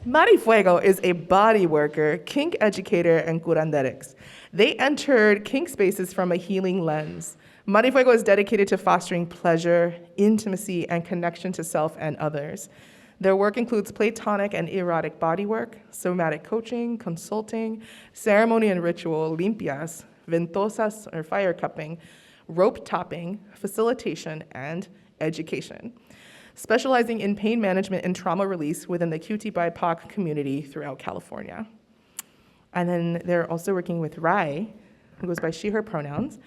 MariFuego is a body worker, kink educator, and curanderos. They entered kink spaces from a healing lens. MariFuego is dedicated to fostering pleasure, intimacy, and connection to self and others. Their work includes platonic and erotic bodywork, somatic coaching, consulting, ceremony and ritual, limpias, ventosas or fire cupping, rope topping, facilitation, and education, specializing in pain management and trauma release within the QT BIPOC community throughout California. And then they're also working with Rai, who goes by she, her pronouns,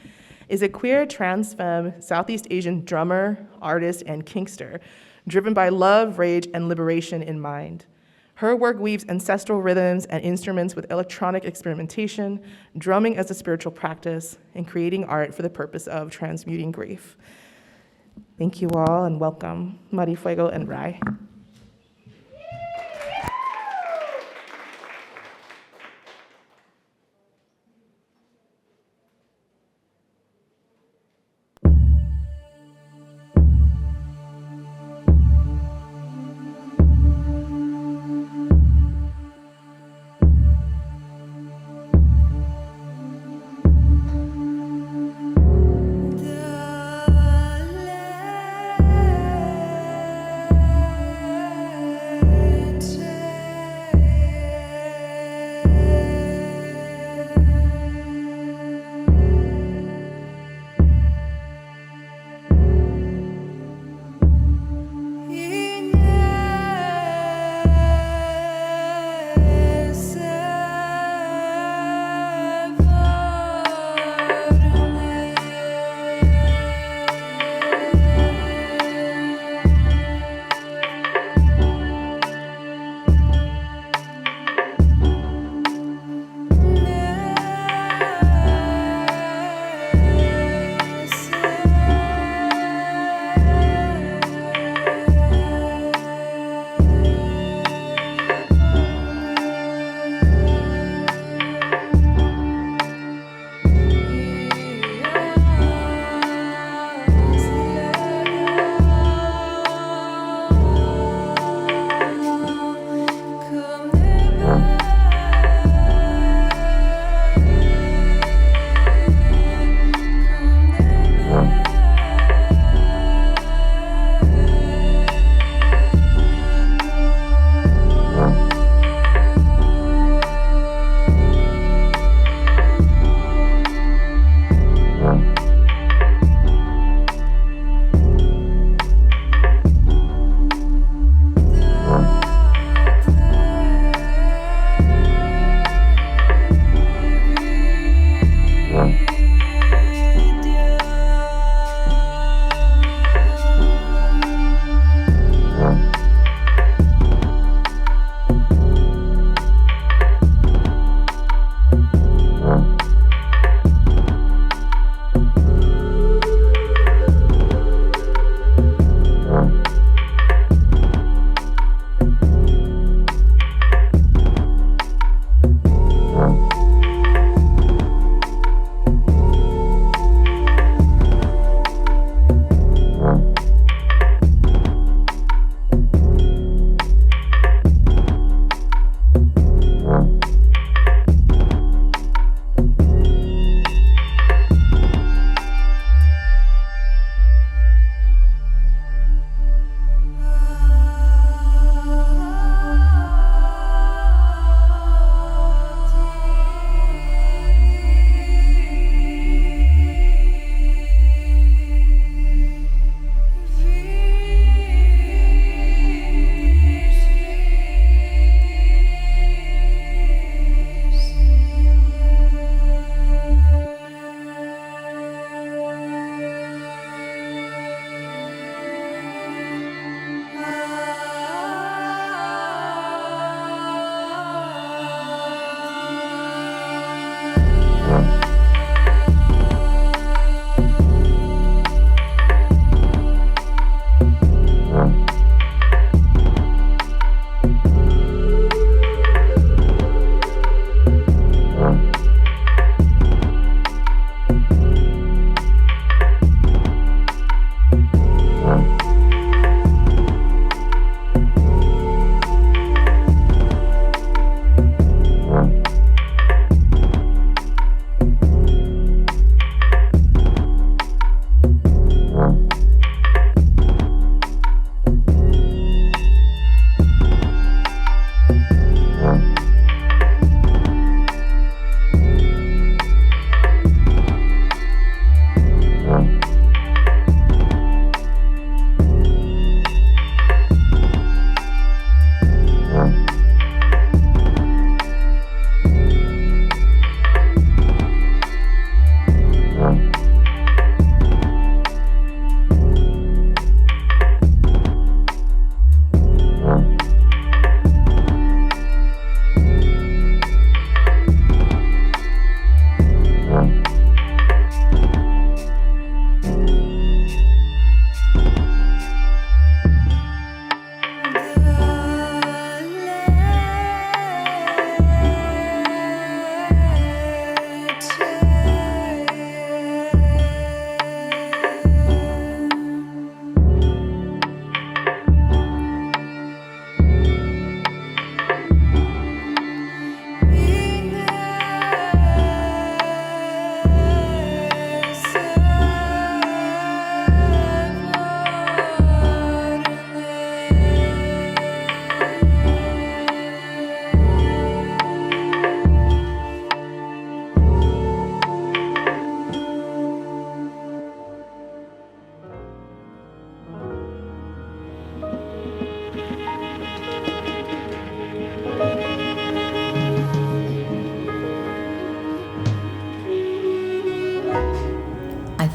is a queer, trans femme, Southeast Asian drummer, artist, and kinkster, driven by love, rage, and liberation in mind. Her work weaves ancestral rhythms and instruments with electronic experimentation, drumming as a spiritual practice, and creating art for the purpose of transmuting grief. Thank you all, and welcome, MariFuego and Rai.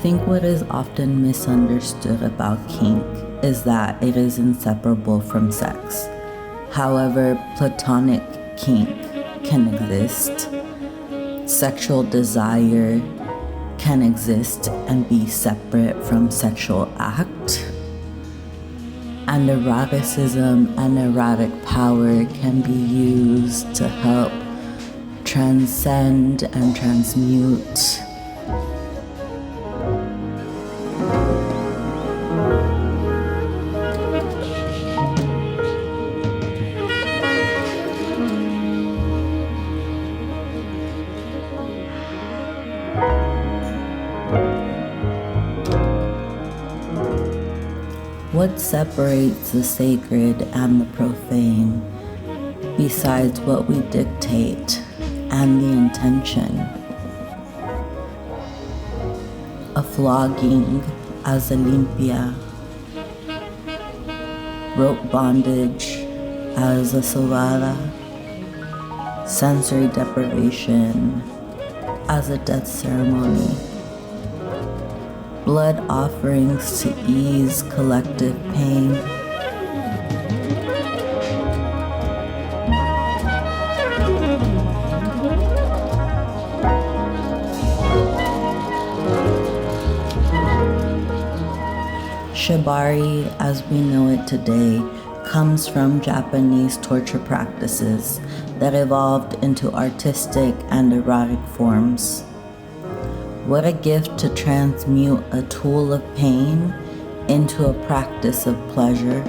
think what is often misunderstood about kink is that it is inseparable from sex. However, platonic kink can exist. Sexual desire can exist and be separate from sexual act. And eroticism and erotic power can be used to help transcend and transmute. What separates the sacred and the profane, besides what we dictate and the intention? A flogging as a limpia, rope bondage as a sobada, sensory deprivation as a death ceremony, blood offerings to ease collective pain. Shibari, as we know it today, comes from Japanese torture practices that evolved into artistic and erotic forms. What a gift to transmute a tool of pain into a practice of pleasure.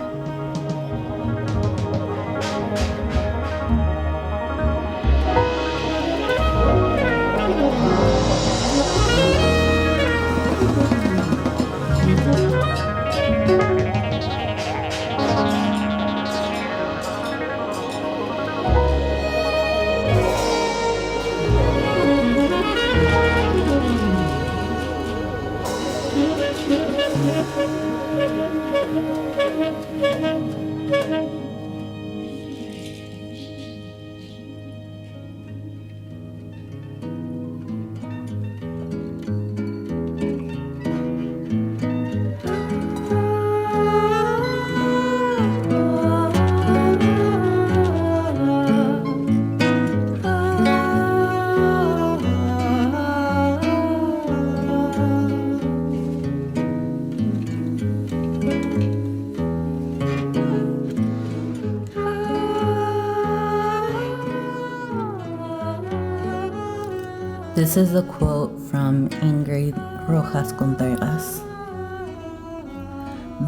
This is a quote from Ingrid Rojas Contreras.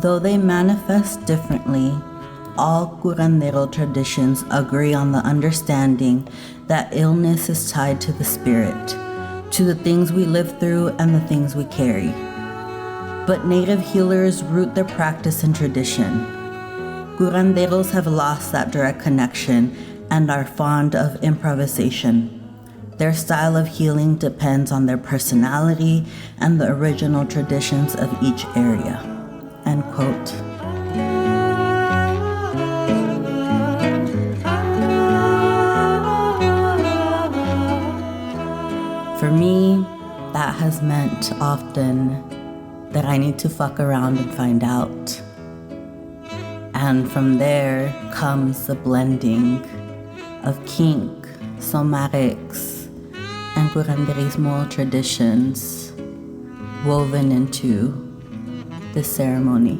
Though they manifest differently, all curandero traditions agree on the understanding that illness is tied to the spirit, to the things we live through and the things we carry. But native healers root their practice in tradition. Curanderos have lost that direct connection and are fond of improvisation. Their style of healing depends on their personality and the original traditions of each area. End quote. For me, that has meant often that I need to fuck around and find out. And from there comes the blending of kink, somatics, and curanderismo traditions woven into this ceremony.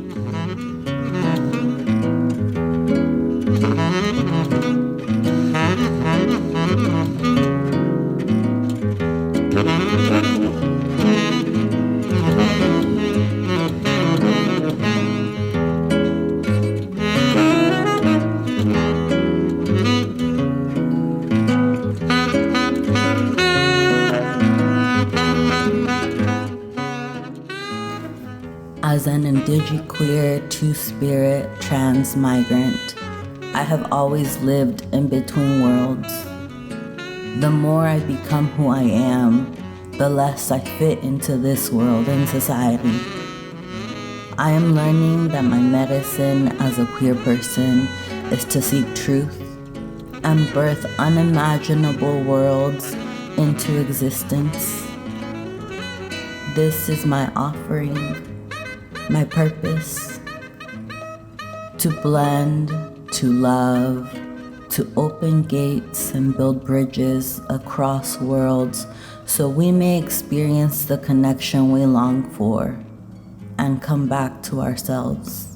As an Indigiqueer, two-spirit, trans migrant, I have always lived in between worlds. The more I become who I am, the less I fit into this world and society. I am learning that my medicine as a queer person is to seek truth and birth unimaginable worlds into existence. This is my offering, my purpose, to blend, to love, to open gates and build bridges across worlds so we may experience the connection we long for and come back to ourselves.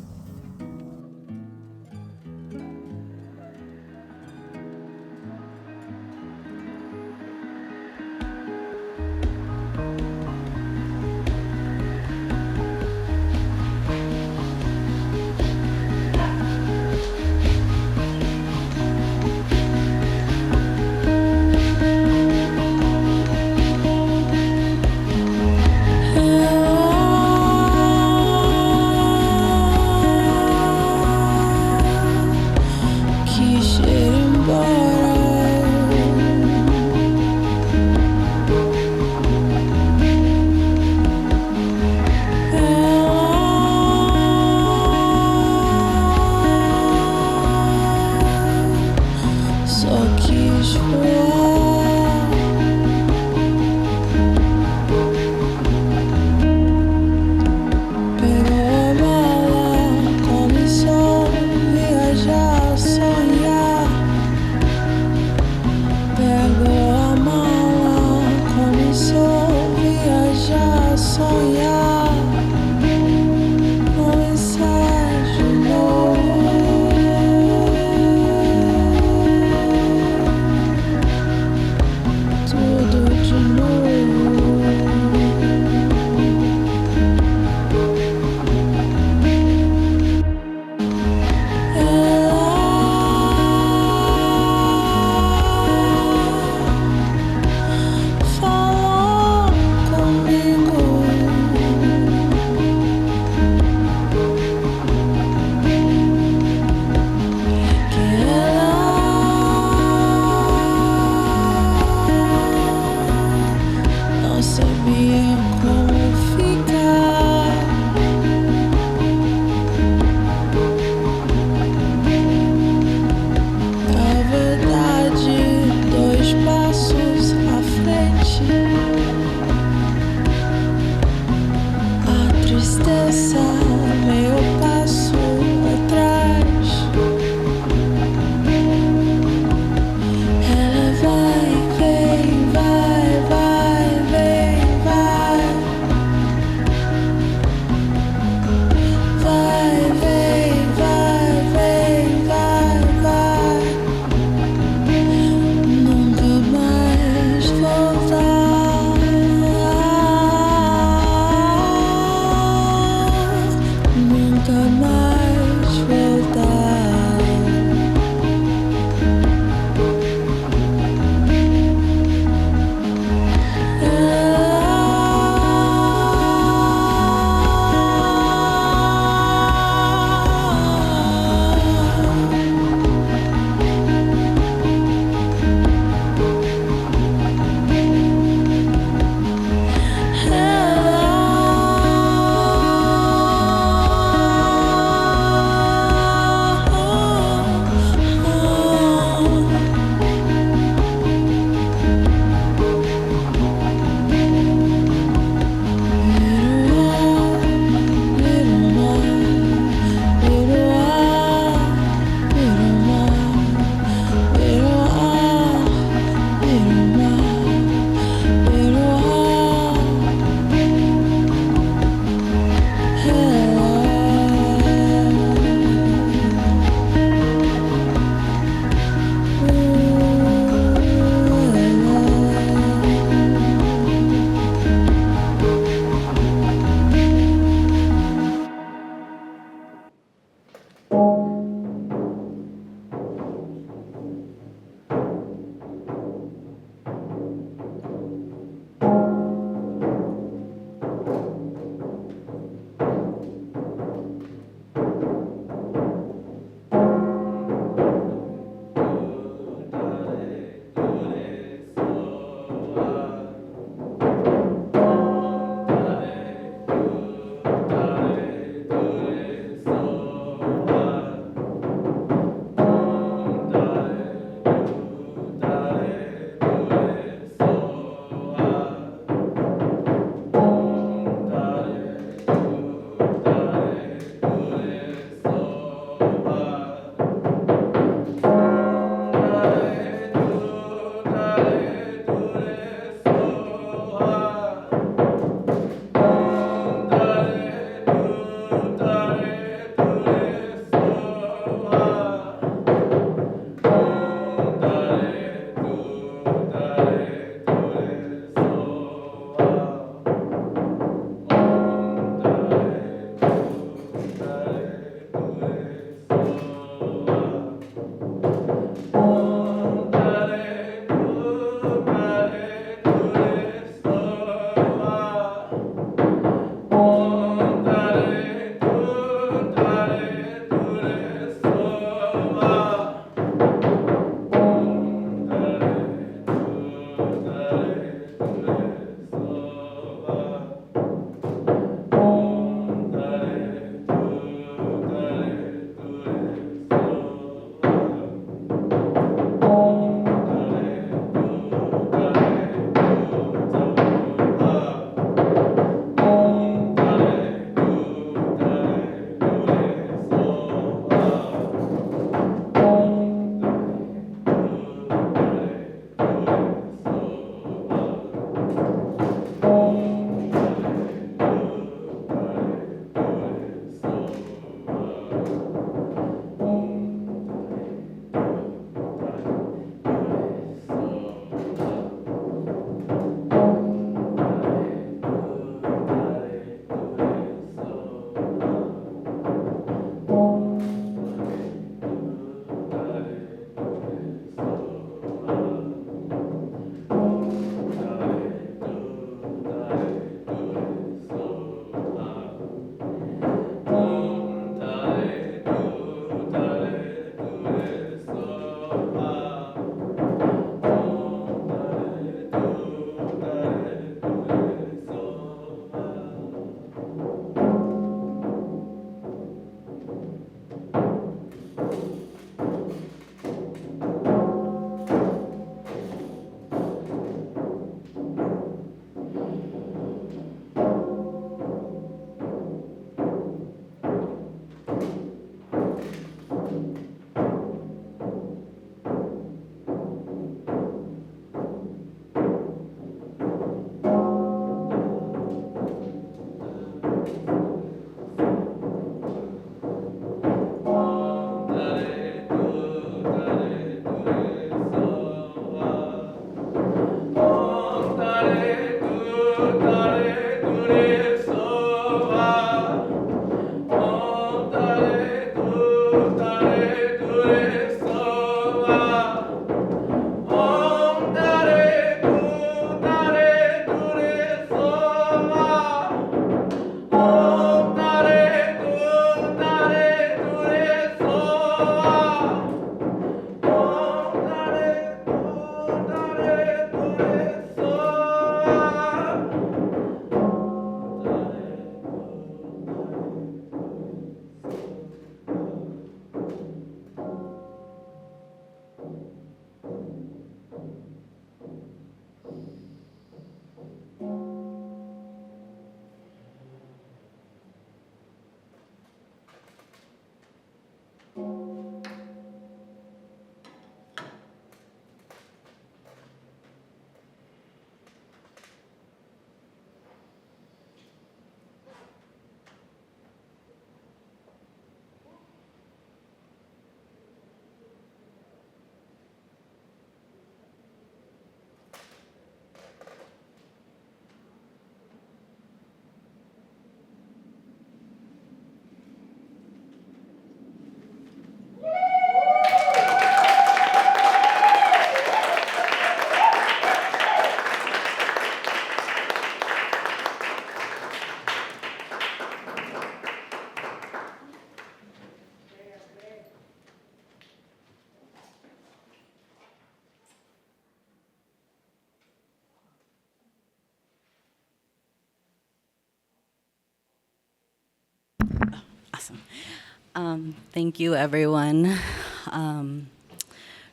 Thank you, everyone.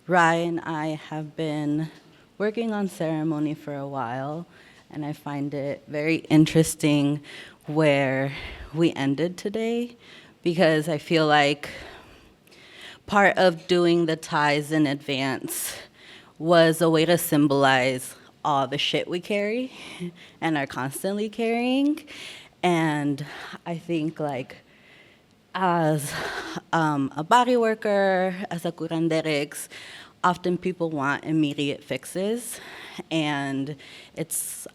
Rai and I have been working on ceremony for a while, and I find it very interesting where we ended today, because I feel like part of doing the ties in advance was a way to symbolize all the shit we carry and are constantly carrying. And I think like as a body worker, as a curanderex, often people want immediate fixes. And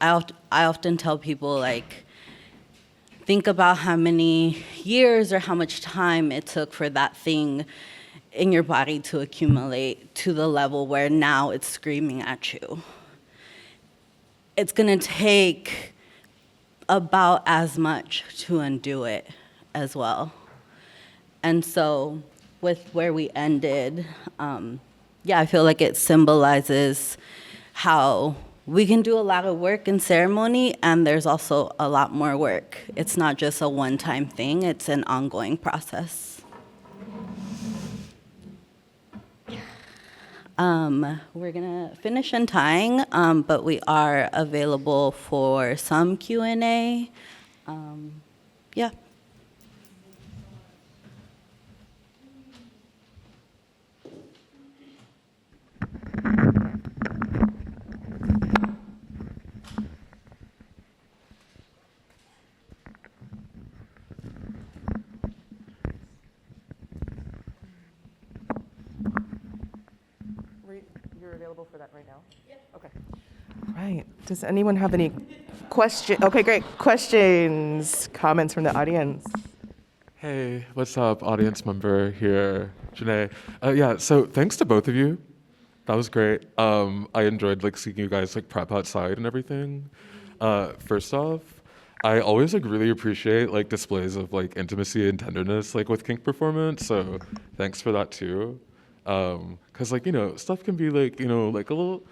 I often tell people like, think about how many years or how much time it took for that thing in your body to accumulate to the level where now it's screaming at you. It's gonna take about as much to undo it as well. And so with where we ended, yeah, I feel like it symbolizes how we can do a lot of work in ceremony, and there's also a lot more work. It's not just a one-time thing, it's an ongoing process. We're gonna finish untying, but we are available for some Q&A. Yeah. You're available for that right now? Yeah. Okay. Right. Does anyone have any questions? Okay, great. Questions, comments from the audience? Hey, what's up, audience member here, Janae? Yeah, so thanks to both of you. That was great. I enjoyed like seeing you guys like prep outside and everything. First off, I always like really appreciate like displays of like intimacy and tenderness like with kink performance. So thanks for that too. 'Cause like, you know, stuff can be like, you know, like a little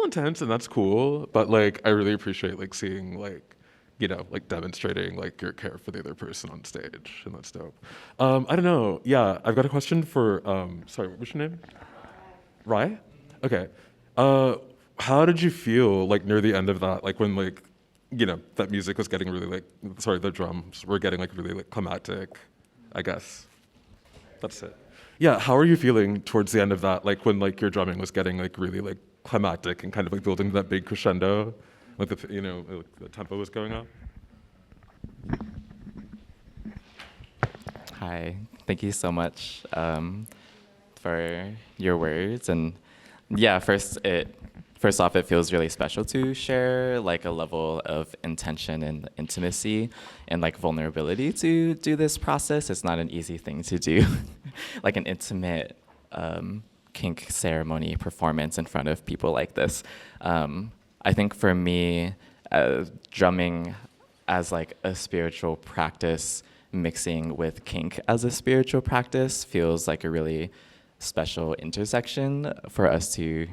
intense, and that's cool. But like I really appreciate like seeing like, you know, like demonstrating like your care for the other person on stage, and that's dope. I don't know. Yeah, I've got a question for sorry, what was your name? Rye? Okay. How did you feel like near the end of that? Like when like, you know, that music was getting really like, sorry, the drums were getting like really like climactic, I guess. That's it. Yeah, how are you feeling towards the end of that? Like when like your drumming was getting like really like climactic and kind of like building that big crescendo, like the, you know, like the tempo was going up? Hi, thank you so much for your words. And yeah, first off, it feels really special to share like a level of intention and intimacy and like vulnerability to do this process. It's not an easy thing to do, like an intimate kink ceremony performance in front of people like this. I think for me, drumming as like a spiritual practice mixing with kink as a spiritual practice feels like a really special intersection for us to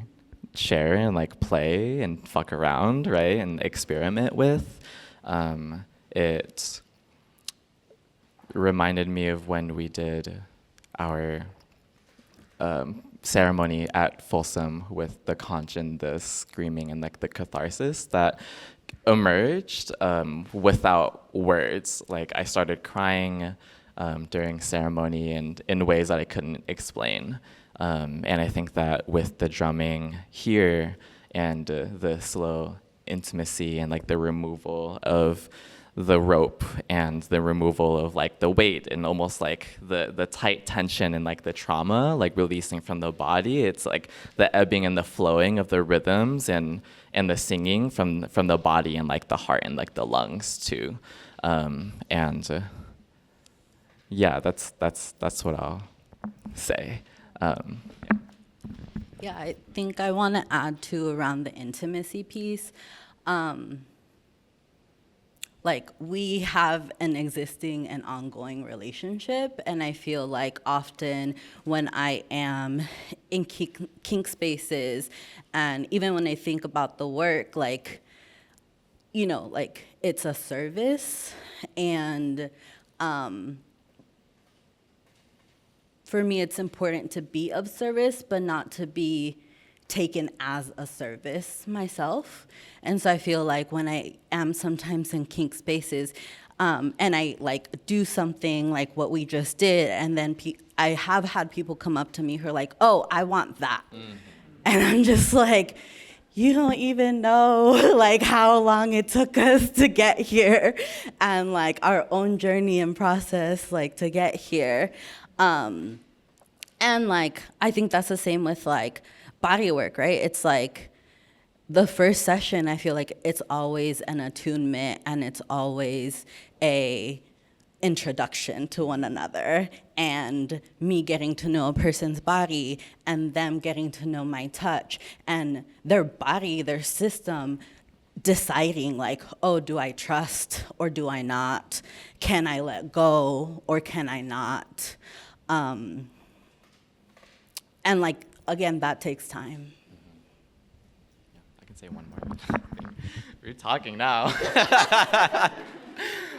share and like play and fuck around, right, and experiment with. It reminded me of when we did our ceremony at Folsom with the conch and the screaming and like the catharsis that emerged without words. Like I started crying during ceremony and in ways that I couldn't explain. And I think that with the drumming here and the slow intimacy and like the removal of the rope and the removal of like the weight and almost like the tight tension and like the trauma like releasing from the body, it's like the ebbing and the flowing of the rhythms and the singing from the body and like the heart and like the lungs too. Yeah, that's what I'll say. Yeah, I think I want to add too around the intimacy piece. Like we have an existing and ongoing relationship, and I feel like often when I am in kink spaces, and even when I think about the work, like, you know, like it's a service, and for me, it's important to be of service, but not to be taken as a service myself. And so I feel like when I am sometimes in kink spaces, and I like do something like what we just did, and then I have had people come up to me who are like, "Oh, I want that," and I'm just like, "You don't even know like how long it took us to get here, and like our own journey and process like to get here." And like I think that's the same with like body work, right? It's like the first session, I feel like it's always an attunement, and it's always a introduction to one another, and me getting to know a person's body and them getting to know my touch and their body, their system, deciding like, oh, do I trust or do I not? Can I let go or can I not? And like, again, that takes time. I can say one more. We're talking now.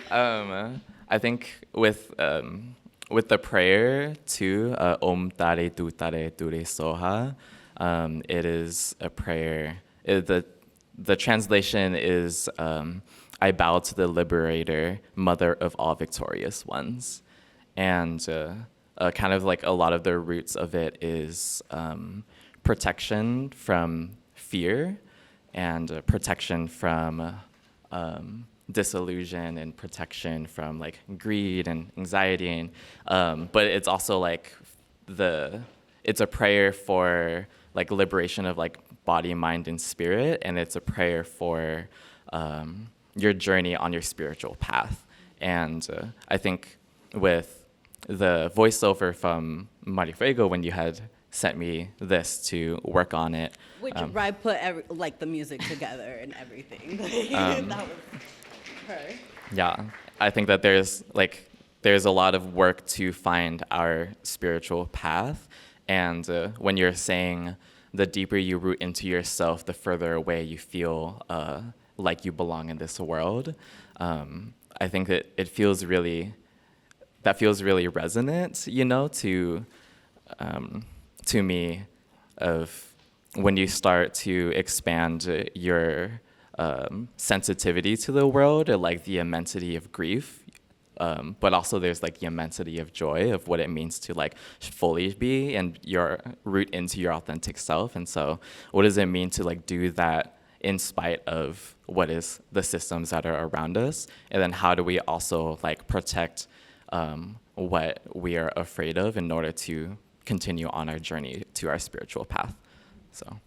I think with the prayer too, Om Tare Tu Tare Ture Soha, it is a prayer. The translation is, I bow to the liberator, mother of all victorious ones. And kind of like a lot of the roots of it is protection from fear and protection from disillusion and protection from like greed and anxiety. And, but it's also like it's a prayer for like liberation of like body, mind, and spirit. And it's a prayer for your journey on your spiritual path. And I think with the voiceover from MariFuego, when you had sent me this to work on it. Which I put like the music together and everything. That was her. Yeah, I think that there's a lot of work to find our spiritual path. And when you're saying the deeper you root into yourself, the further away you feel like you belong in this world. I think that feels really resonant, you know, to me, of when you start to expand your sensitivity to the world, or like the immensity of grief, but also there's like the immensity of joy of what it means to like fully be and your root into your authentic self. And so what does it mean to like do that in spite of what is the systems that are around us? And then how do we also like protect what we are afraid of in order to continue on our journey to our spiritual path? So.